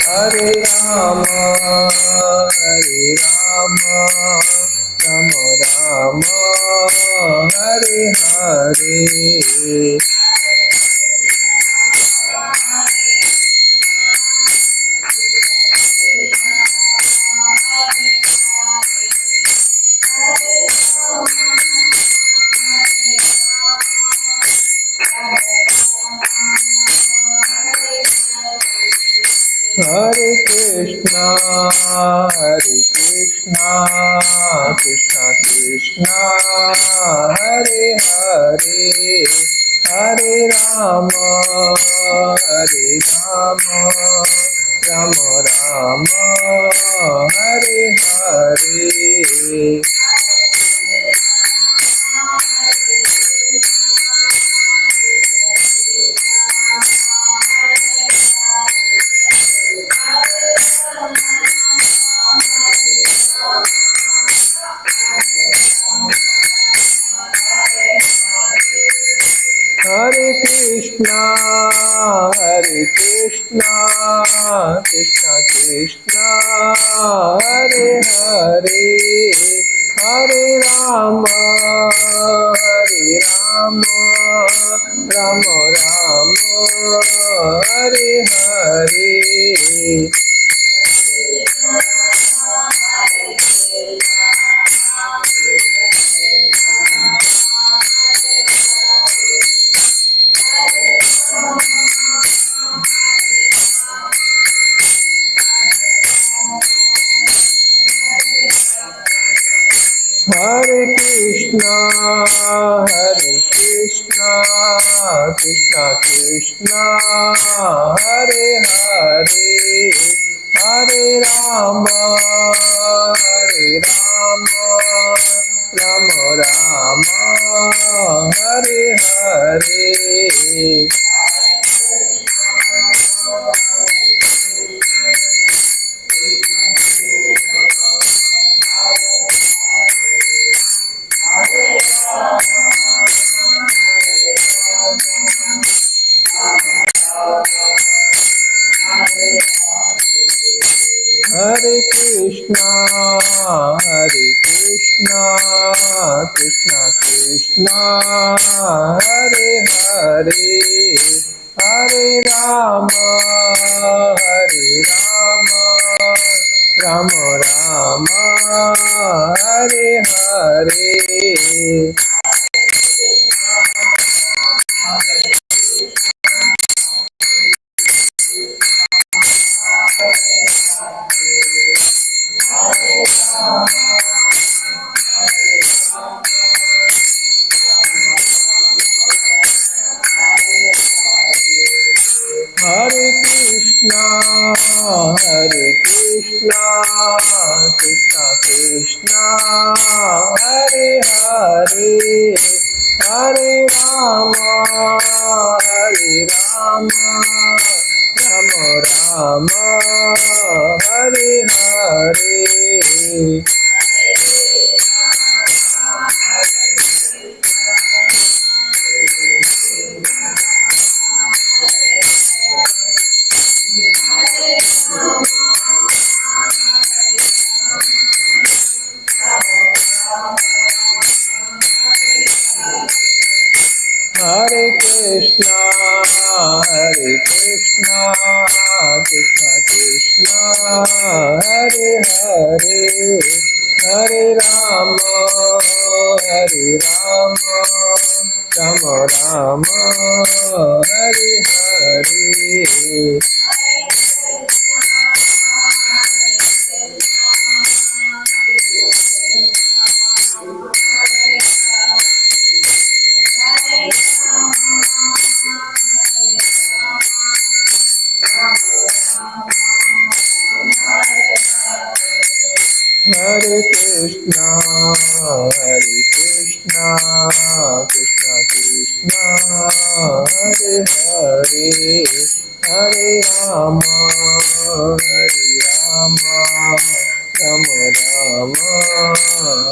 Hare Rama, Rama Rama, Hare Hare. Hare Krishna, Krishna Krishna, Hare Hare, Hare Rama, Rama Rama, Hare Hare. Hare Krishna, Krishna Krishna, Hare Hare, Hare Rama, Rama Rama, Hare Hare. Hare Krishna, Krishna Krishna, Hare Hare, Hare Rama, Rama Rama, Hare Hare. Hare Krishna, Krishna Krishna, Hare Hare, Hare Rama, Rama Rama, Hare Hare. Hare Krishna, Krishna Krishna, Hare Hare, Hare Rama, Rama Rama, Hare Hare. Hare Krishna, Krishna Krishna, Hare Hare, Hare Rama, Rama Rama, Hare Hare. Hare Krishna, Krishna Krishna, Hare Hare, Hare Rama, Rama Rama,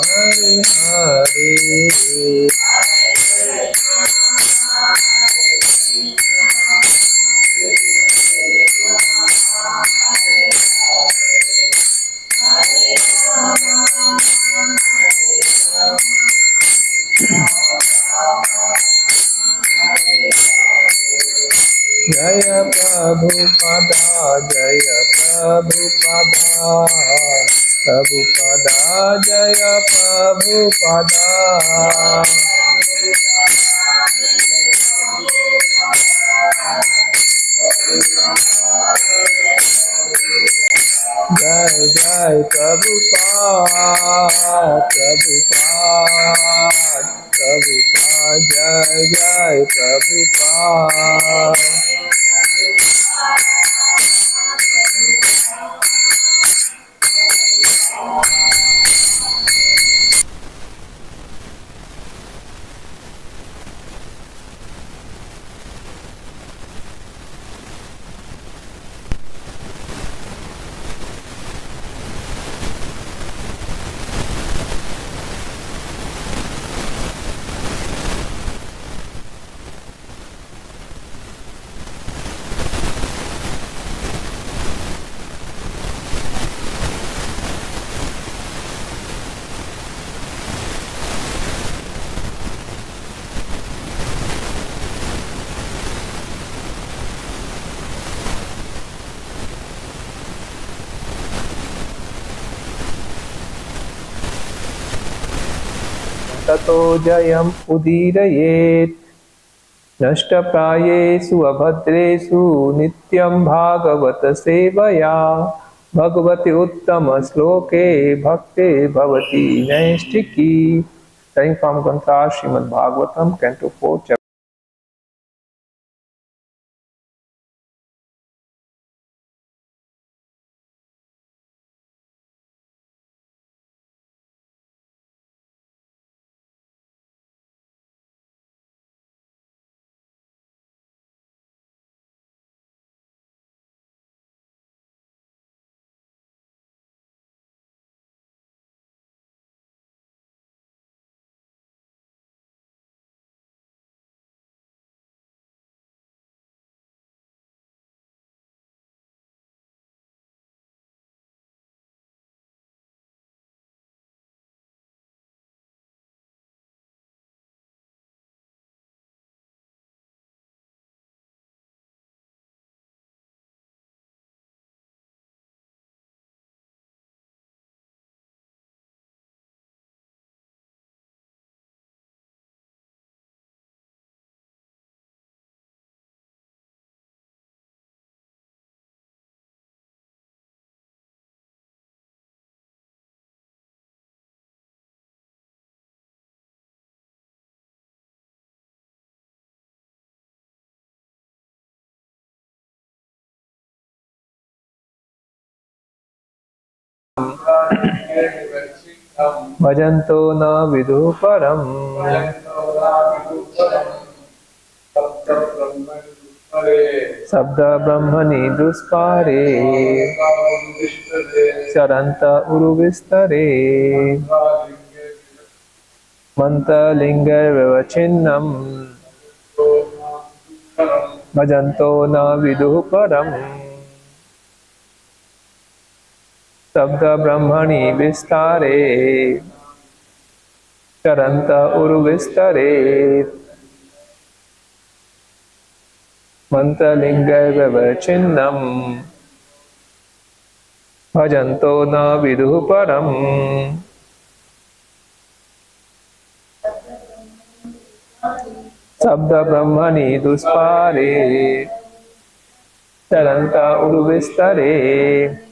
Hare Hare. Jaya Prabhupada, Prabhupada Jaya Prabhupada. Jai Jai Prabhupada, Prabhupada, Prabhupada, Jai Jai Prabhupada. ततो जयम् उदीरयेत् नष्टप्रायेषु अभद्रेषु नित्यं भागवत सेवया भगवति उत्तम श्लोके भक्ते भवति नैष्ठिकी. Starting from Granth Srimad Bhagavatam, Canto 4, Chapter Bhajanto na vidhu param Sabda Brahmani duspare Charanta uruvistare Manta lingar vivachinnam Bhajanto na vidhu param Sabda Brahmani vistare Charanta uruvistare Mantralingai vivachinnam Bhajanto na vidhu param Sabda Brahmani duspare Charanta uruvistare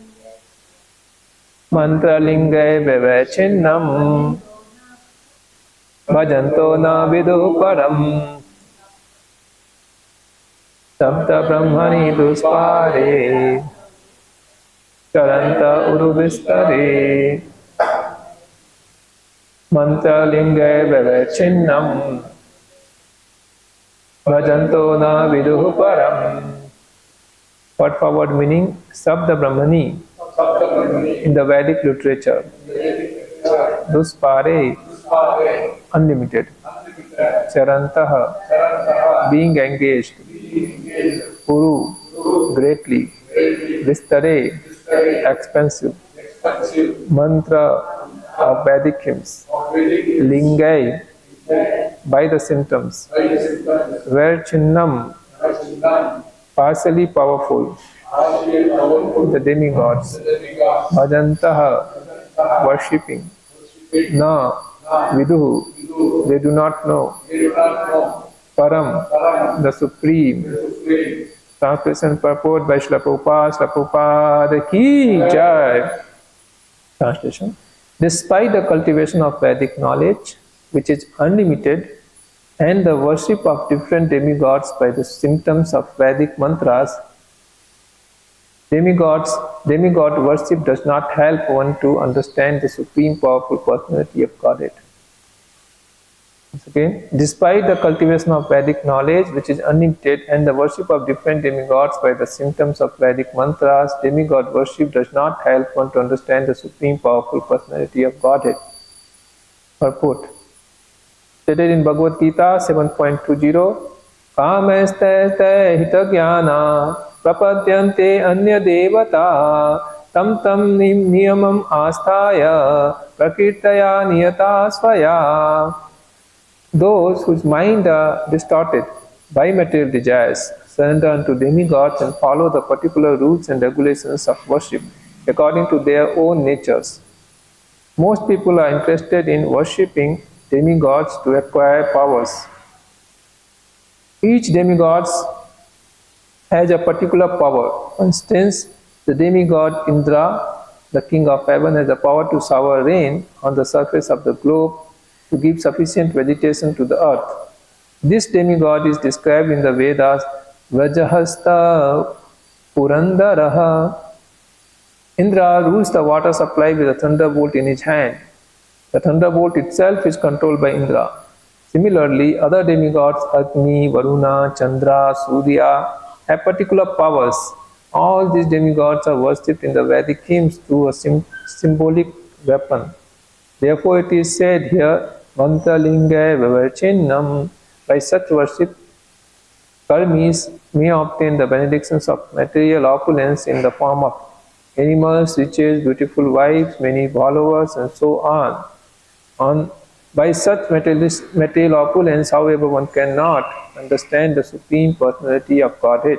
Mantralingai vivachinnam Bhajanto na vidhu param Sabda Brahmani duspare Charanta uruvistare Mantralingai vivachinnam Bhajanto na vidhu param. Word for word meaning Sabda Brahmani in the Vedic literature. Duspare, unlimited. Charantaha, being engaged. Uru, greatly. Vistare, expensive. Mantra of Vedic hymns. Lingai, by the symptoms. Where Chinnam, partially powerful. the demigods, bhajantaha, worshipping, na, viduhu, they do not know, param, the supreme. Translation purport by Srila Prabhupada ki jai. Translation. Despite the cultivation of Vedic knowledge, which is unlimited, and the worship of different demigods by the symptoms of Vedic mantras, demigod worship does not help one to understand the supreme powerful personality of Godhead. Okay. Despite the cultivation of Vedic knowledge, which is unlimited, and the worship of different demigods by the symptoms of Vedic mantras, demigod worship does not help one to understand the supreme powerful personality of Godhead. Purport. Stated in Bhagavad Gita 7.20, Kameste hita jnana prapadyante anya devata tam niyamam asthaya prakirtaya niyata svaya. Those whose mind are distorted by material desires surrender unto demigods and follow the particular rules and regulations of worship according to their own natures. Most people are interested in worshipping demigods to acquire powers. Each demigod has a particular power. For instance, the demigod Indra, the king of heaven, has the power to shower rain on the surface of the globe to give sufficient vegetation to the earth. This demigod is described in the Vedas Vrajahasta Purandaraha. Indra rules the water supply with a thunderbolt in his hand. The thunderbolt itself is controlled by Indra. Similarly, other demigods Agni, Varuna, Chandra, Surya have particular powers. All these demigods are worshipped in the Vedic hymns through a symbolic weapon. Therefore, it is said here, Mantralinga Vivarchinnam. By such worship, karmis may obtain the benedictions of material opulence in the form of animals, riches, beautiful wives, many followers, and so on. By such material opulence, however, one cannot understand the supreme personality of Godhead.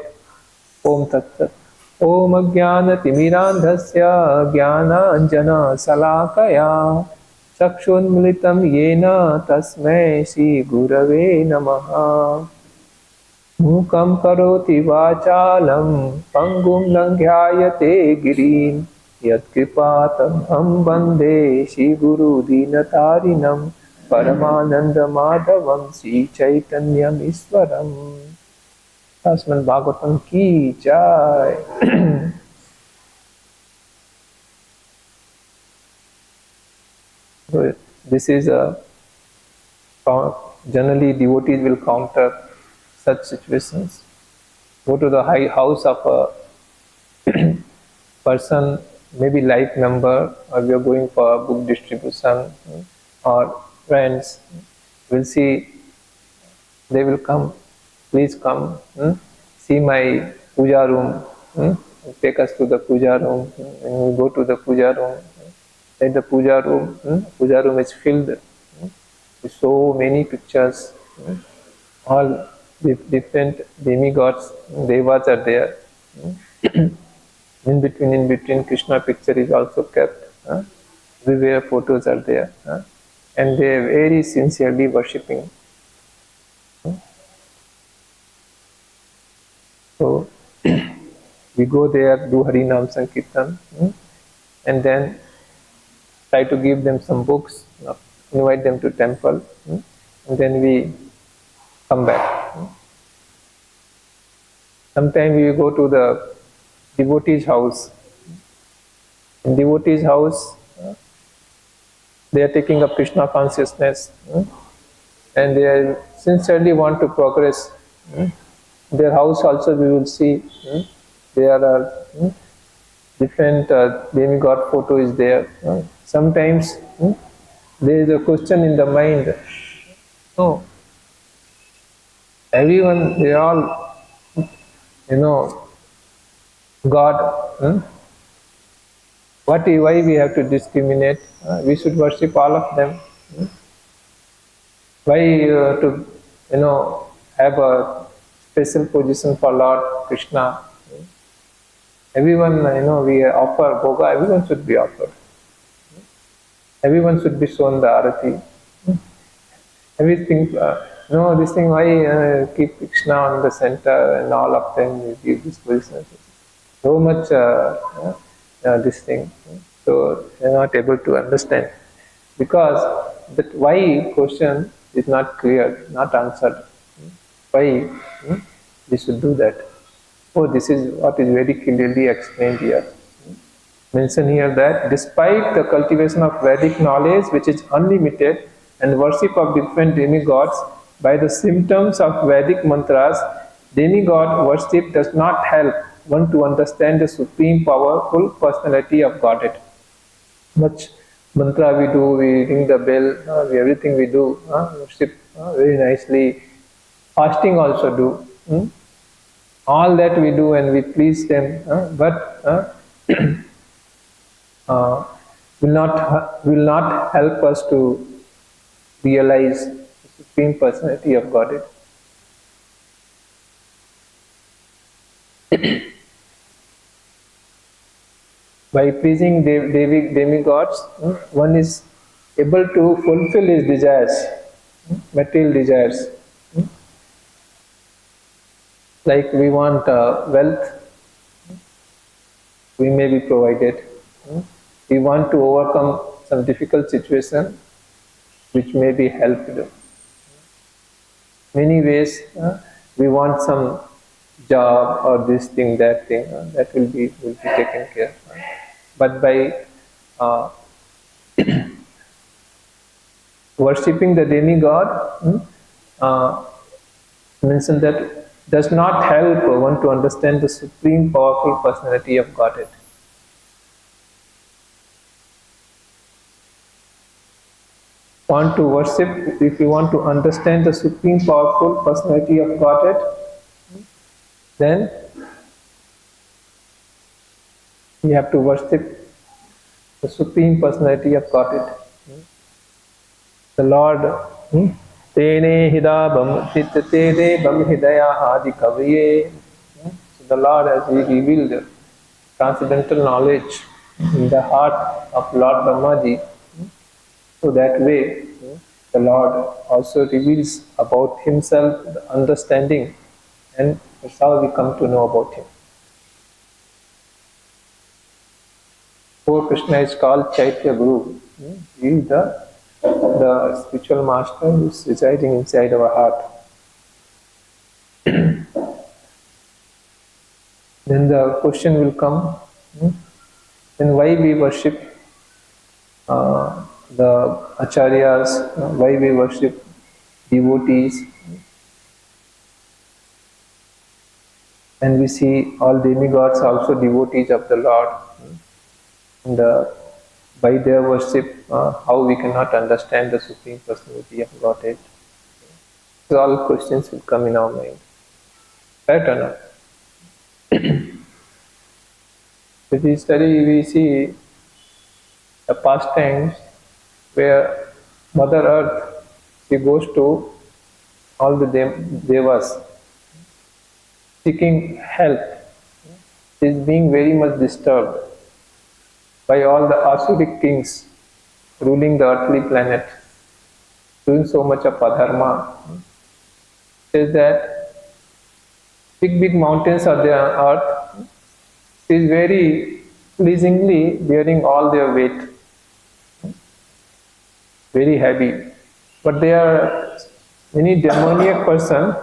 Om Tat Sat. Om Ajnana Timirandhasya Jnana Anjana Salakaya Chakshunmilitam Yena Tasmai Shri Gurave Namaha. Mukam Karoti Vachalam Pangum Langyayate Girin Yat Kripatam Bande Shri Guru Dinatarinam Paramananda Madhavam Shri Chaitanyam Iswaram. Srimad Bhagavatham ki jai. So this is generally devotees will counter such situations. Go to the high house of a person, maybe life member, or we are going for a book distribution, or friends, will see, they will come, please come, see my puja room, take us to the puja room, when we go to the puja room, at the puja room is filled with so many pictures, all different demigods, devas are there. In between Krishna picture is also kept. Everywhere photos are there. And they are very sincerely worshipping. So we go there, do Harinam Sankirtan, and then try to give them some books, invite them to temple, and then we come back. Sometimes we go to the devotee's house. In devotee's house, they are taking up Krishna consciousness, and they sincerely want to progress. Their house also we will see, there are different demigod photo is there. Sometimes there is a question in the mind. No, everyone, they all, God. Why we have to discriminate? We should worship all of them. Why to have a special position for Lord Krishna? Everyone, we offer bhoga, everyone should be offered. Everyone should be shown the arati. Everything, this thing, why keep Krishna on the center and all of them you give this position. So much this thing. So they're not able to understand. Because that why question is not clear, not answered. Why we should do that? Oh, this is what is very clearly explained here. Mention here that despite the cultivation of Vedic knowledge, which is unlimited, and worship of different demigods, by the symptoms of Vedic mantras, demigod worship does not help one to understand the supreme powerful personality of Godhead. Much mantra we do, we ring the bell, everything we do, worship very nicely. Fasting also do. All that we do and we please them, but will not help us to realize the supreme personality of Godhead. By pleasing demigods, one is able to fulfill his desires, material desires. Like we want wealth, we may be provided. We want to overcome some difficult situation, which may be helped. Many ways, we want some job or this thing, that thing, that will be taken care of. But by worshipping the demigod, mention that does not help one to understand the supreme powerful personality of Godhead. Want to worship, if you want to understand the supreme powerful personality of Godhead, then you have to worship the supreme personality of Godhead. The Lord, Tene hidabam titate bam hidaya adi kaviye. The Lord has revealed transcendental knowledge in the heart of Lord Brahmaji. So that way, the Lord also reveals about Himself, the understanding, and that's how we come to know about Him. Poor Krishna is called Chaitya Guru. He is the spiritual master who is residing inside our heart. Then the question will come, then why we worship the acharyas, why we worship devotees, and we see all demigods also devotees of the Lord, and by their worship, how we cannot understand the Supreme Personality of Godhead. So all questions will come in our mind. Right or not? If we study, we see the past times where Mother Earth, she goes to all the devas seeking help. She is being very much disturbed by all the Asuric kings ruling the earthly planet, doing so much of adharma. Says that big mountains are there on earth. She is very pleasingly bearing all their weight. Very heavy. But there are many demoniac persons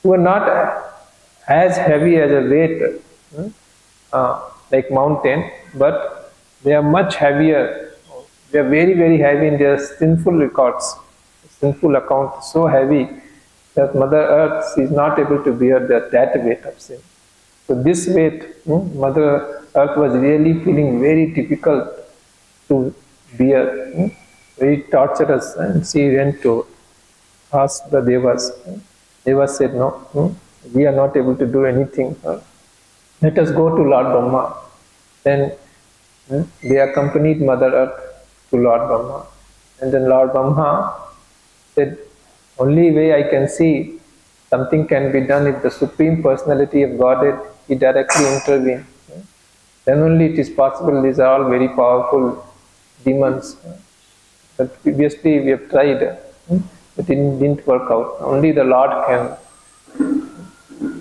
who are not as heavy as a weight like mountain, but they are much heavier. They are very heavy in their sinful records, sinful account, so heavy that Mother Earth is not able to bear that weight of sin. So this weight, Mother Earth was really feeling very difficult to bear, very torturous, and she went to ask the Devas. Devas said, no, we are not able to do anything. Let us go to Lord Brahma. Then they accompanied Mother Earth to Lord Brahma. And then Lord Brahma said, only way I can see something can be done, if the Supreme Personality of Godhead, He directly intervenes, then only it is possible. These are all very powerful demons. But previously we have tried, but it didn't work out. Only the Lord can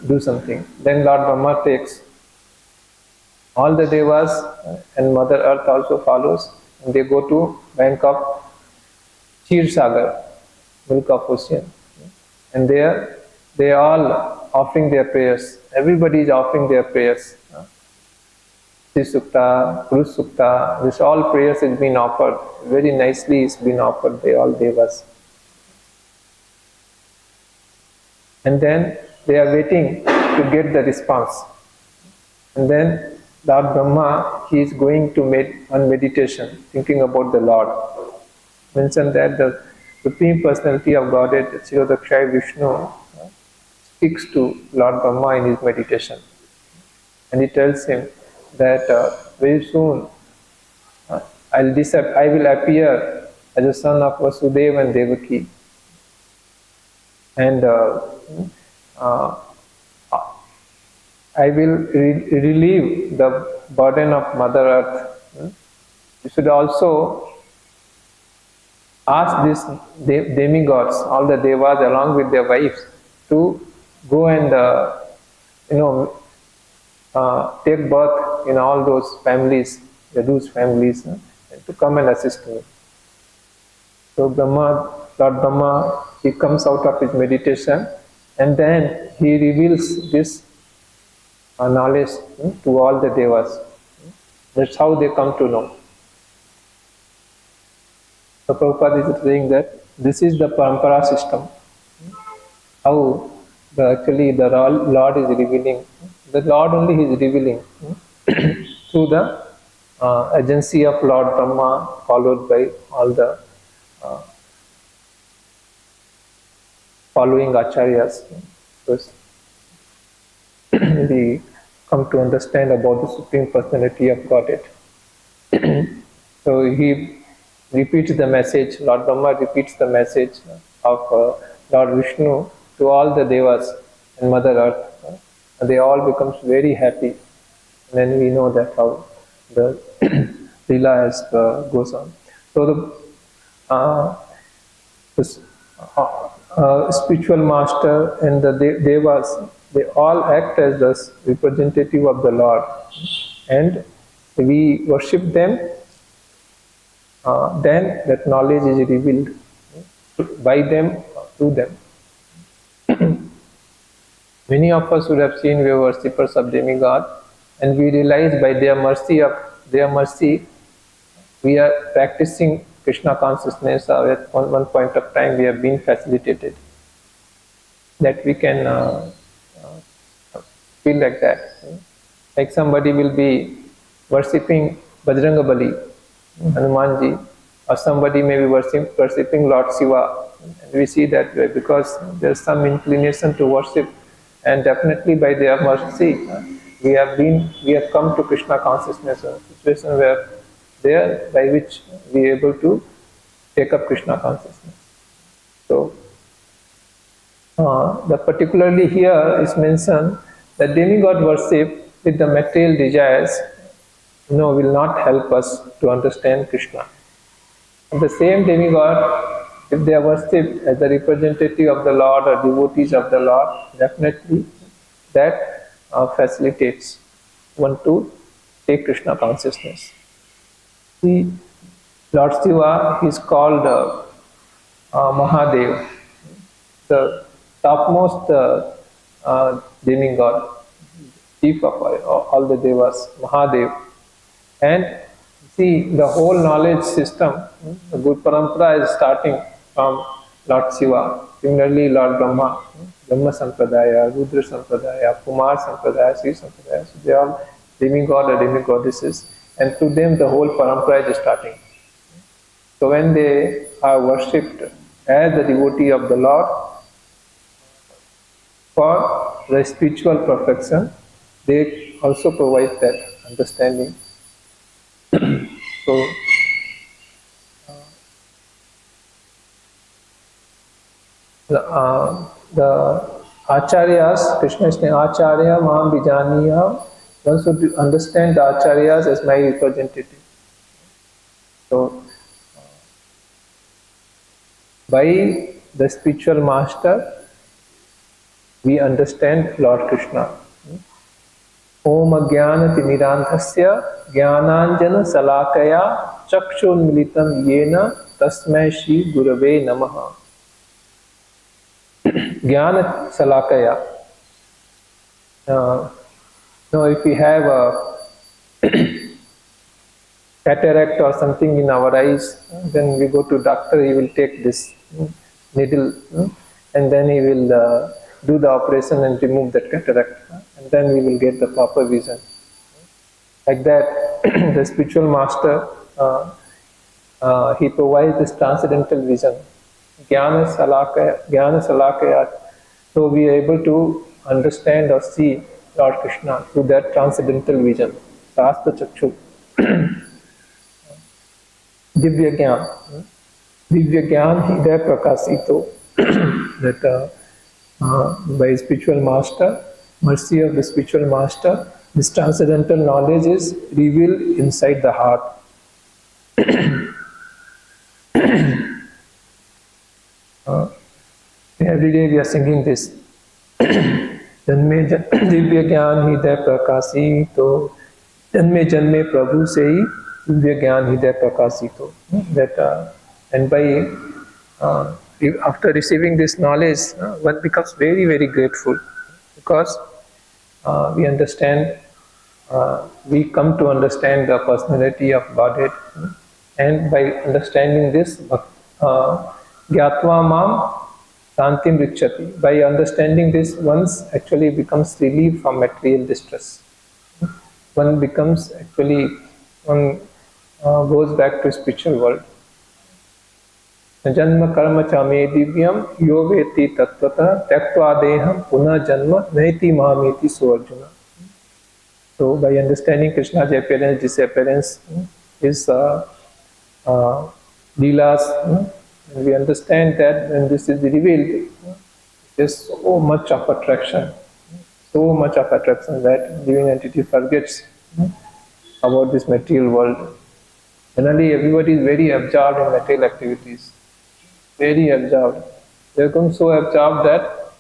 do something. Then Lord Brahma takes all the devas, and Mother Earth also follows, and they go to bank of Kshir Sagar, milk of ocean, and there they are all offering their prayers. Everybody is offering their prayers. Sri Sukta, Guru Sukta, this all prayers has been offered. Very nicely it's been offered by all devas. And then they are waiting to get the response. And then Lord Brahma, he is going to on meditation, thinking about the Lord. Mentioned that the Supreme Personality of Godhead, Achyuta Vishnu, speaks to Lord Brahma in his meditation. And he tells him that very soon I will appear as a son of Vasudeva and Devaki. And I will relieve the burden of Mother Earth. You should also ask these demigods, all the devas along with their wives, to go and take birth in all those families, Yadu's families, and to come and assist me. So Lord Brahma, he comes out of his meditation, and then he reveals this knowledge to all the devas. That's how they come to know. So Prabhupada is saying that this is the parampara system. How actually the Lord is revealing. The Lord only is revealing through the agency of Lord Brahma, followed by all the following acharyas. Because we come to understand about the Supreme Personality of Godhead. So he repeats the message, Lord Brahma repeats the message of Lord Vishnu to all the devas and Mother Earth. And they all become very happy. And then we know that how the Leela goes on. So the spiritual master and the devas, they all act as the representative of the Lord. And we worship them, then that knowledge is revealed by them, to them. Many of us would have seen we are worshippers of demigod, and we realize by their mercy, we are practicing Krishna consciousness. At one point of time, we have been facilitated that we can feel like that. Like somebody will be worshipping Bajrangabali, Hanumanji, or somebody may be worshipping Lord Shiva. And we see that way because there is some inclination to worship, and definitely by their mercy, we have come to Krishna consciousness, a situation where there by which we are able to take up Krishna consciousness. So, particularly here is mentioned that demigod worship with the material desires, will not help us to understand Krishna. And the same demigod, if they are worshipped as the representative of the Lord or devotees of the Lord, definitely that facilitates one to take Krishna consciousness. See, Lord Shiva is called Mahadev, the topmost demigod, chief of all the devas, Mahadev. And see, the whole knowledge system, the good parampara is starting from Lord Shiva. Similarly, Lord Brahma, Brahma Sampradaya, Rudra Sampradaya, Kumar Sampradaya, Sri Sampradaya, so they are all demigod or demigoddesses, and to them the whole parampara is starting. So when they are worshipped as the devotee of the Lord for the spiritual perfection, they also provide that understanding. So, the Acharyas, Krishna is saying, Acharya Mam Bijaniya. One should understand the Acharyas as my representative. So, by the spiritual master, we understand Lord Krishna. Om Ajnana Timirantasya Jnananjana Salakaya Chakshun Militam Yena Tasmai Shri Gurave Namaha. Jnana Salakaya. Now, if we have a cataract or something in our eyes, then we go to doctor, he will take this needle and then he will do the operation and remove that cataract, and then we will get the proper vision. Like that, the spiritual master, he provides this transcendental vision. Jnana Salakaya. So we are able to understand or see Lord Krishna through that transcendental vision. Sahasra Chakshu. Divya Gyan. Divya Gyan Hidaya Prakasito. That by spiritual master, mercy of the spiritual master, this transcendental knowledge is revealed inside the heart. Every day we are singing this. Janme Divya Gyan Hidaya Prakasito. Janme Janme Prabhu Sei Divya Gyan Hidaya Prakasito. That and by after receiving this knowledge, one becomes very, very grateful, because we understand, we come to understand the personality of Godhead, and by understanding this, Gyatva Mam Santim Rikshati. By understanding this, one actually becomes relieved from material distress. One becomes actually, one goes back to spiritual world. Janma karma chame divyam yo veti tattvata tyaktva deham puna janma naiti mameti suarjuna. So by understanding Krishna's appearance, disappearance, his leelas, and we understand that when this is revealed, there is so much of attraction that living entity forgets about this material world. Generally, everybody is very absorbed in material activities. Very absorbed. They become so absorbed that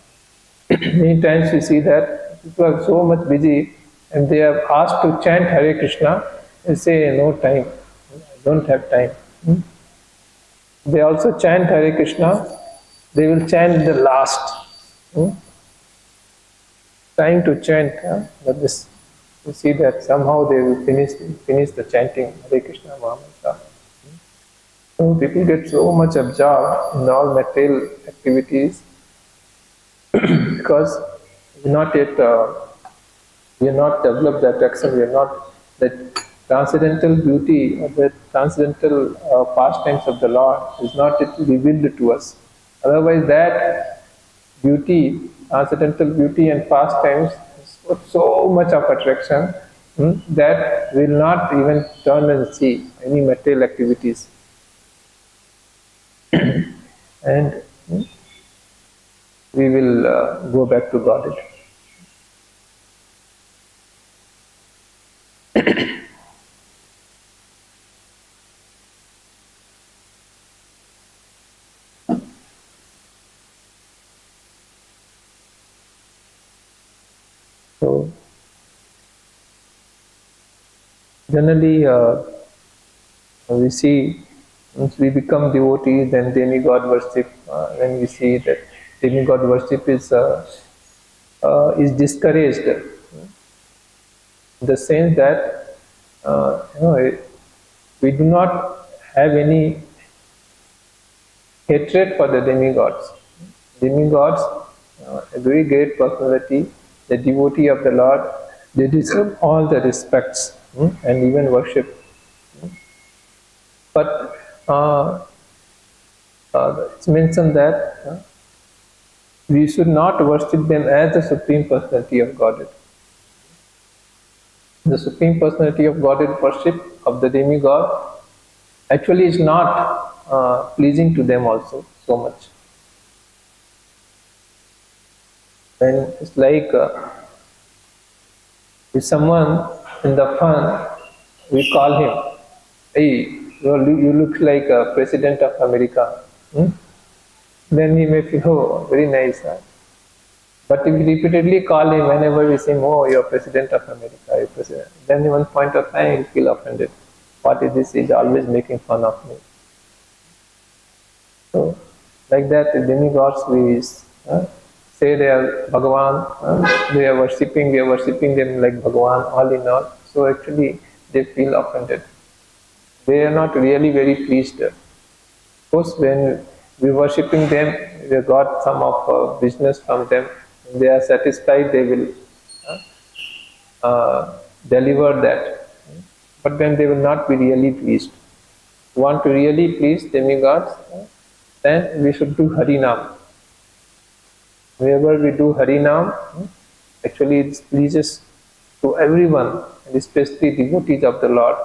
many times we see that people are so much busy and they are asked to chant Hare Krishna. They say, no time, I don't have time. They also chant Hare Krishna, they will chant the last. Time to chant, but this, you see that somehow they will finish the chanting Hare Krishna Mahamantra. So people get so much absorbed in all material activities because we have not developed that action, we have not, that transcendental beauty or the transcendental pastimes of the Lord is not revealed to us. Otherwise that beauty, transcendental beauty and pastimes is so much of attraction that we will not even turn and see any material activities. And we will go back to Godhead. So, generally, we see, once we become devotees, then demigod worship. When we see that demigod worship is discouraged, in the sense that we do not have any hatred for the demigods. Demigods, a very great personality, the devotee of the Lord, they deserve all the respects and even worship. But it's mentioned that we should not worship them as the Supreme Personality of Godhead. The Supreme Personality of Godhead worship of the demigod actually is not pleasing to them also so much. Then it's like if someone in the fun, we call him, hey, you look like a president of America. Hmm? Then he may feel, oh, very nice. Huh? But if we repeatedly call him whenever we say, oh, you're president of America, you're president, then at one point of time he'll feel offended. What is this? He's always making fun of me. So, like that, the demigods, we say they are Bhagavan, we are worshipping them like Bhagavan, all in all. So actually, they feel offended. They are not really very pleased. Of course, when we worshipping them, we got some of business from them. When they are satisfied, they will deliver that. But then they will not be really pleased. Want to really please demigods, then we should do Harinam. Wherever we do Harinam, actually it pleases to everyone, and especially devotees of the Lord.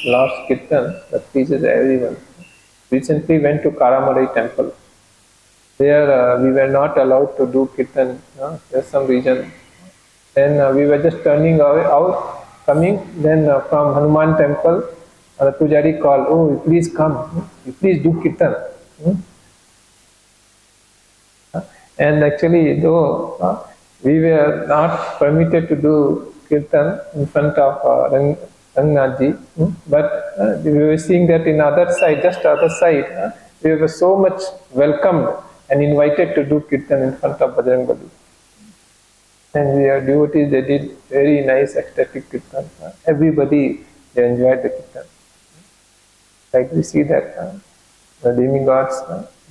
Lord's Kirtan, that pleases everyone. Recently went to Karamalai temple. There we were not allowed to do Kirtan, there's some reason. Then we were just turning out, coming, then from Hanuman temple, the Pujari called, oh, you please come, you please do Kirtan. And actually, though we were not permitted to do Kirtan in front of Rangnathji, but we were seeing that in other side, just other side, we were so much welcomed and invited to do Kirtan in front of Bajrangbali. And we are devotees, they did very nice ecstatic Kirtan. Everybody, they enjoyed the Kirtan. Like we see that the demigods,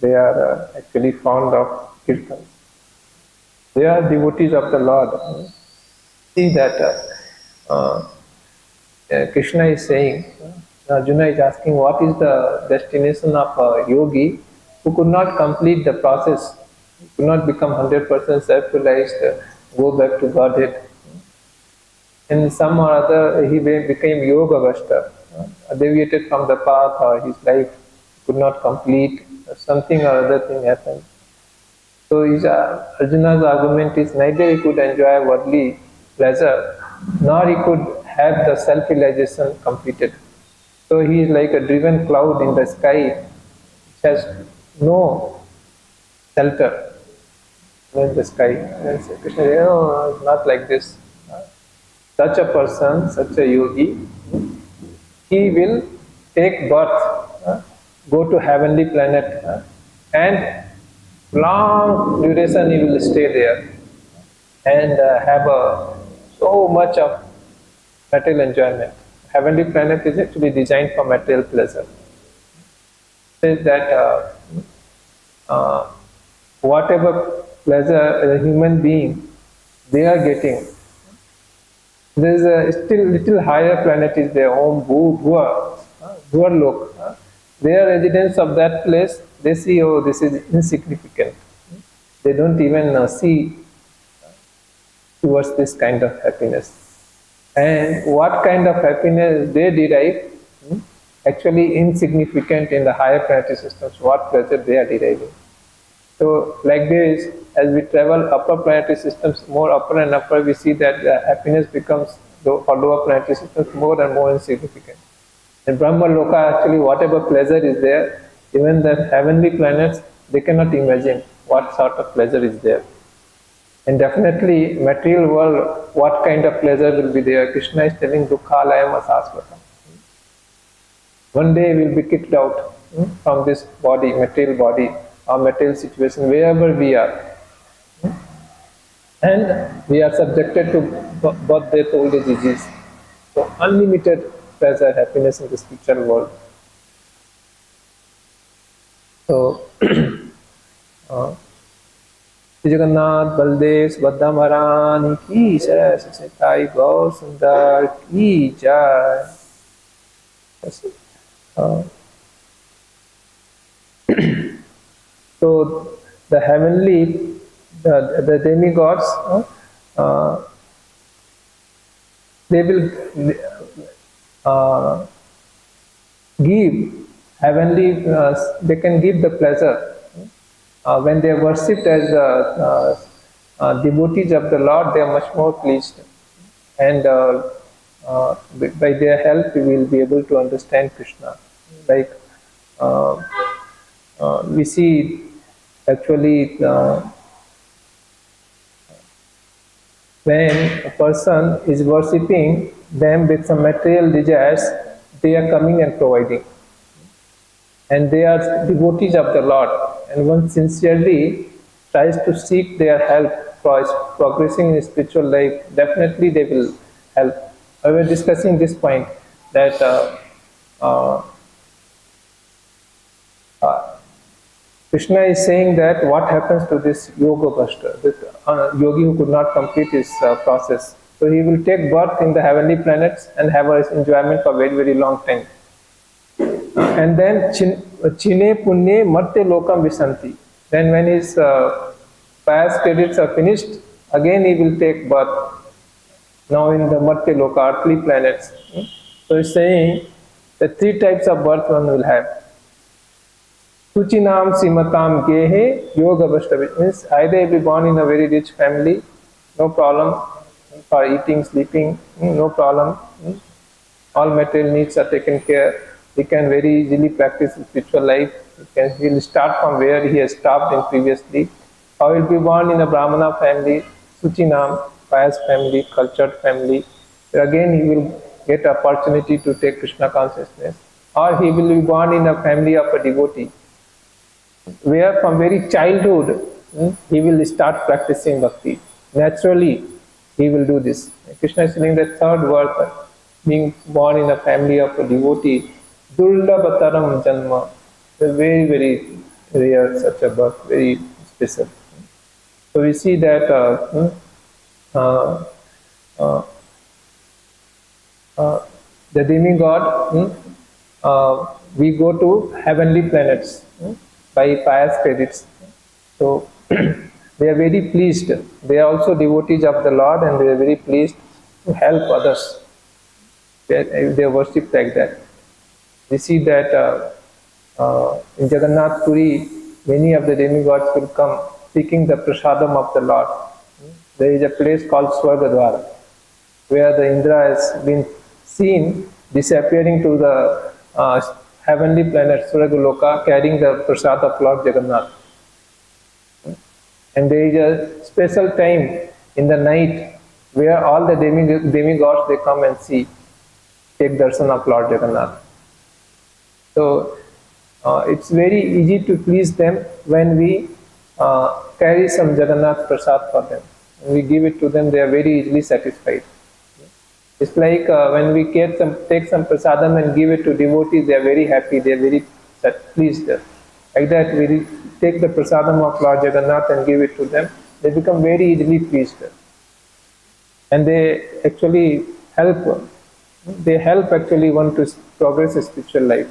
they are actually fond of Kirtans. They are devotees of the Lord. See that Krishna is saying, Arjuna is asking, what is the destination of a yogi who could not complete the process, could not become 100% self-realized, go back to Godhead. In some or other, he became Yoga Vashta, deviated from the path, or his life could not complete, something or other thing happened. So Arjuna's argument is neither he could enjoy worldly pleasure, nor he could have the self-realization completed. So he is like a driven cloud in the sky, which has no shelter in the sky. And Krishna says, no, it's not like this. Such a person, such a yogi, he will take birth, go to heavenly planet, and long duration he will stay there and have so much of material enjoyment. Heavenly planet is actually designed for material pleasure. It says that whatever pleasure a human being they are getting, there is a still little higher planet is their home, Bhuvar Lok. They are residents of that place. They see, oh, this is insignificant. They don't even see towards this kind of happiness. And what kind of happiness they derive, actually insignificant in the higher planetary systems, what pleasure they are deriving. So like this, as we travel upper planetary systems, more upper and upper, we see that happiness becomes, for lower planetary systems, more and more insignificant. In Brahma Loka, actually, whatever pleasure is there, even the heavenly planets, they cannot imagine what sort of pleasure is there. And definitely, material world, what kind of pleasure will be there? Krishna is telling, Dukhalayam asasvatam. One day we will be kicked out from this body, or material situation, wherever we are. And we are subjected to birth, death, old age, disease. So, unlimited pleasure, happiness in the spiritual world. So, Jagannath, Baldev, Subhadra Maharani ki jai, Sachitai Gaur Sundar ki jai. So the heavenly, the demigods, they will give heavenly, they can give the pleasure when they are worshipped as devotees of the Lord, they are much more pleased. And by their help, we will be able to understand Krishna. Like uh, we see actually when a person is worshipping them with some material desires, they are coming and providing. And they are devotees of the Lord. And one sincerely tries to seek their help for progressing in spiritual life, definitely they will help. I was discussing this point that uh, uh, Krishna is saying that what happens to this yoga buster, this yogi who could not complete his process. So he will take birth in the heavenly planets and have his enjoyment for very, very long time. And then chine punye martya lokam visanti. Then when his past credits are finished, again he will take birth. Now in the martya loka, earthly planets. So he's saying that three types of birth one will have. Suchinam simatam gehe yoga vastavi. Means either he will be born in a very rich family, no problem for eating, sleeping, no problem. All material needs are taken care. He can very easily practice spiritual life. He will start from where he has stopped in previously. Or he will be born in a Brahmana family, Suchinam, pious family, cultured family. Again he will get opportunity to take Krishna consciousness. Or he will be born in a family of a devotee, where from very childhood he will start practicing bhakti. Naturally he will do this. Krishna is saying the third birth, being born in a family of a devotee, Durlabhataram Janma, very, very rare such a birth, very special. So we see that the demigod, we go to heavenly planets by pious credits. So they are very pleased. They are also devotees of the Lord and they are very pleased to help others. They worship like that. We see that in Jagannath Puri, many of the demigods will come seeking the prasadam of the Lord. There is a place called Swargadwara, where the Indra has been seen disappearing to the heavenly planet Suragaloka, carrying the prasad of Lord Jagannath. And there is a special time in the night where all the demigods they come and see, take darshan of Lord Jagannath. So it's very easy to please them when we carry some Jagannath prasad for them. When we give it to them, they are very easily satisfied. It's like when we take some prasadam and give it to devotees, they are very happy, they are very pleased. Like that, we take the prasadam of Lord Jagannath and give it to them, they become very easily pleased. And they actually help actually one to progress in spiritual life.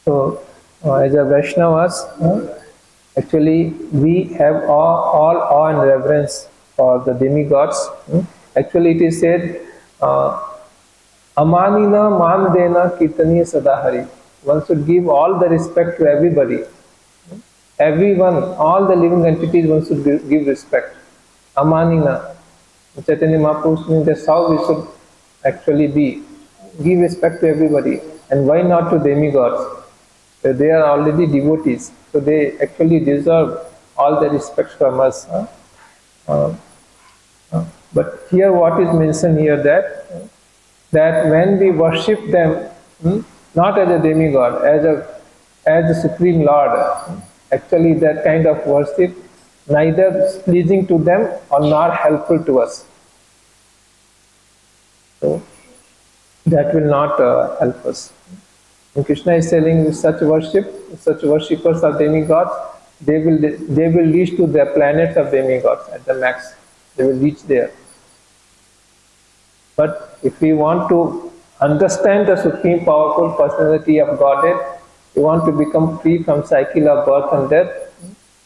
So, as a Vaishnavas, actually we have all awe and reverence for the demigods. Actually it is said, Amanina mandena kirtaniya sadahari. One should give all the respect to everybody. Everyone, all the living entities, one should give respect. Amanina. Chaitanya Mahaprabhu means that's how we should actually be. Give respect to everybody. And why not to demigods? They are already devotees, so they actually deserve all the respect from us. But here what is mentioned here that when we worship them, not as a demigod, as a supreme Lord, actually that kind of worship neither pleasing to them or nor helpful to us. So that will not help us. And Krishna is telling such worshippers of demigods, they will reach to the planets of demigods at the max. They will reach there. But if we want to understand the supreme powerful personality of Godhead, we want to become free from cycle of birth and death,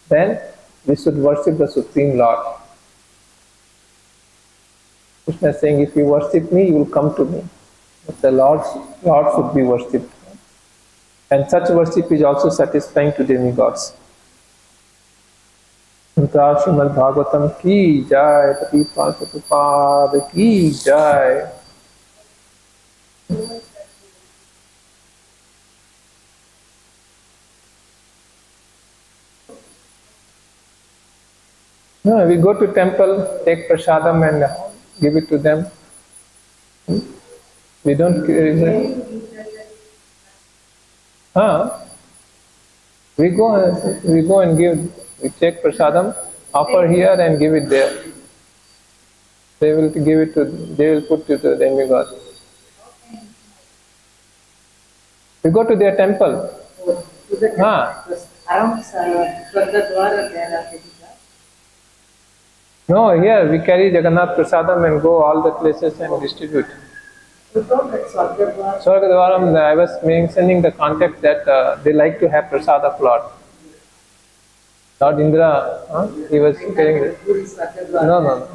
then we should worship the Supreme Lord. Krishna is saying, if you worship me, you will come to me. But the Lord should be worshipped. And such worship is also satisfying to demigods. Srimad Bhagavatham ki jai, Patipa Prabhupada ki jai. No, we go to temple, take prasadam and give it to them. We don't. We go and give. We take prasadam, offer here and give it there. They will give it to. They will put it to the demigod. We go to their temple. Around Swargadwara there are No, here we carry Jagannath prasadam and go all the places and distribute. Swargadwaram, I was mentioning the context that they like to have prasad of Lord. Lord Indra, he was carrying it. No.